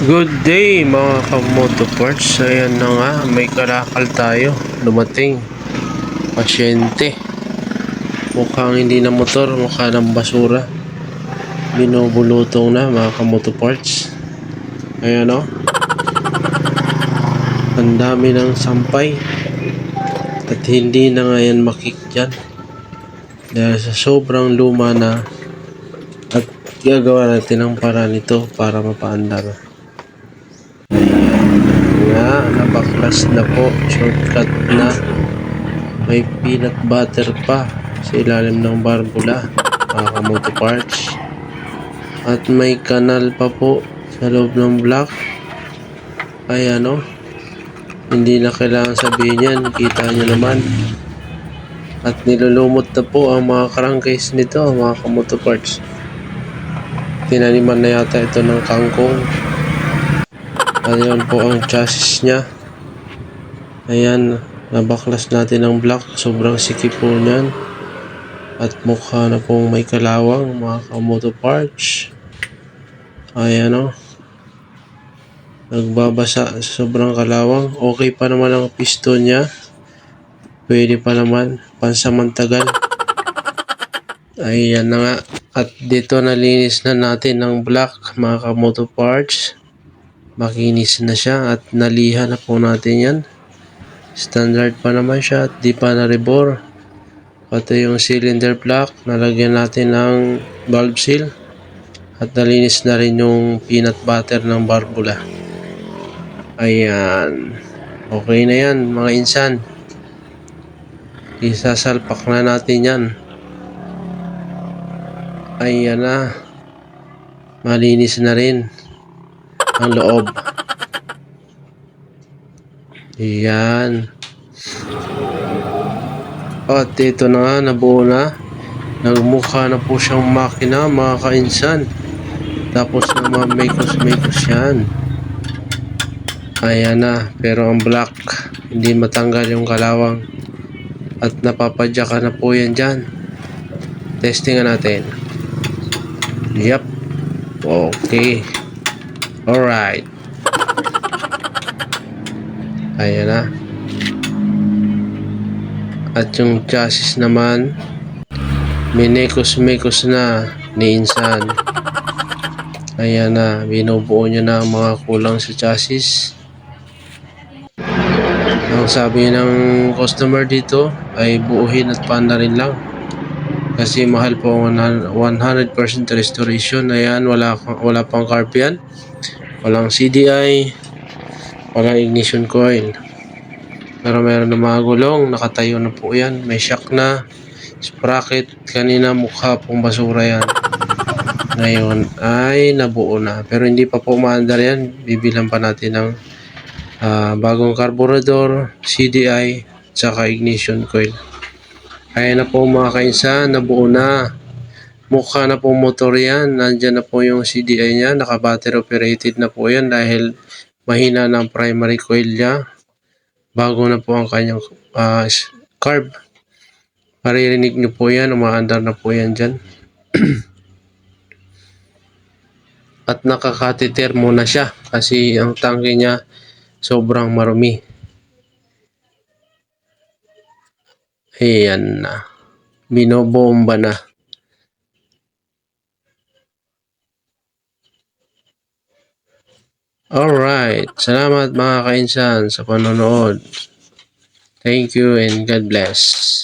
Good day mga kamoto parts. Ayan na nga, may kalakal tayo. Dumating. Pasyente. Mukhang hindi na motor, mukha ng basura. Binubulutong na mga kamoto parts. Ayan o. Ang dami ng sampay. At hindi na nga yan makik dyan. Dahil sa sobrang luma na. At gagawa natin ang paraan nito para mapaandar. Nga, nabaklas na po, shortcut na. May peanut butter pa sa ilalim ng barbula, mga kamoto parts. At may kanal pa po sa loob ng block. Ay ano, hindi na kailangan sabihin yan, kita nyo naman. At nilulumot na po ang mga crankcase nito, mga kamoto parts. Tinaniman na yata ito ng kangkong. Ayan po ang chassis niya. Ayan, nabaklas natin ang block. Sobrang sikip po niyan. At mukha na pong may kalawang, mga kamoto parts. Ayan o. Nagbabasa sa sobrang kalawang. Okay pa naman ang piston niya. Pwede pa naman. Pansamantagal. Ayan na nga. At dito nalinis na natin ang block, mga kamoto parts. Makinis na siya at naliha na po natin yan. Standard pa naman siya at di pa na-rebore. Pati yung cylinder block, nalagyan natin ng valve seal. At nalinis na rin yung peanut butter ng barbula. Ayan. Okay na yan mga insan. Isasalpak na natin yan. Ayan na. Malinis na rin ang loob. Ayan. At ito na nga, nabuo na. Nagmukha na po siyang makina, mga kainsan. Tapos naman makos yan. Ayan na. Pero ang black, hindi matanggal yung kalawang. At napapadyakan na po yan dyan. Testingan natin. Yup. Okay. Alright. Ayan na. At yung chassis naman, minekos na ni insan. Ayan na. Binubuo niya na ang mga kulang sa chassis. Ang sabi ng customer dito ay buuhin at paandarin lang. Kasi mahal po ang 100% restoration. Ayan, wala pang carb yan. Walang CDI. Walang ignition coil. Pero meron na mga gulong. Nakatayo na po yan. May shock na. Sprocket. Kanina mukha pong basura yan. Ngayon ay nabuo na. Pero hindi pa po maandar yan. Bibilang pa natin ng bagong carburetor, CDI, tsaka ignition coil. Ayan na po mga kainsan, nabuo na. Mukha na po motor yan. Nandyan na po yung CDI niya. Naka-battery operated na po yan dahil mahina na ang primary coil niya. Bago na po ang kanyang carb. Maririnig nyo po yan. Umaandar na po yan dyan. At nakakatiter muna siya kasi ang tangke niya sobrang marumi. Ayan na. Binobomba na. Alright. Salamat mga kainsan sa panonood. Thank you and God bless.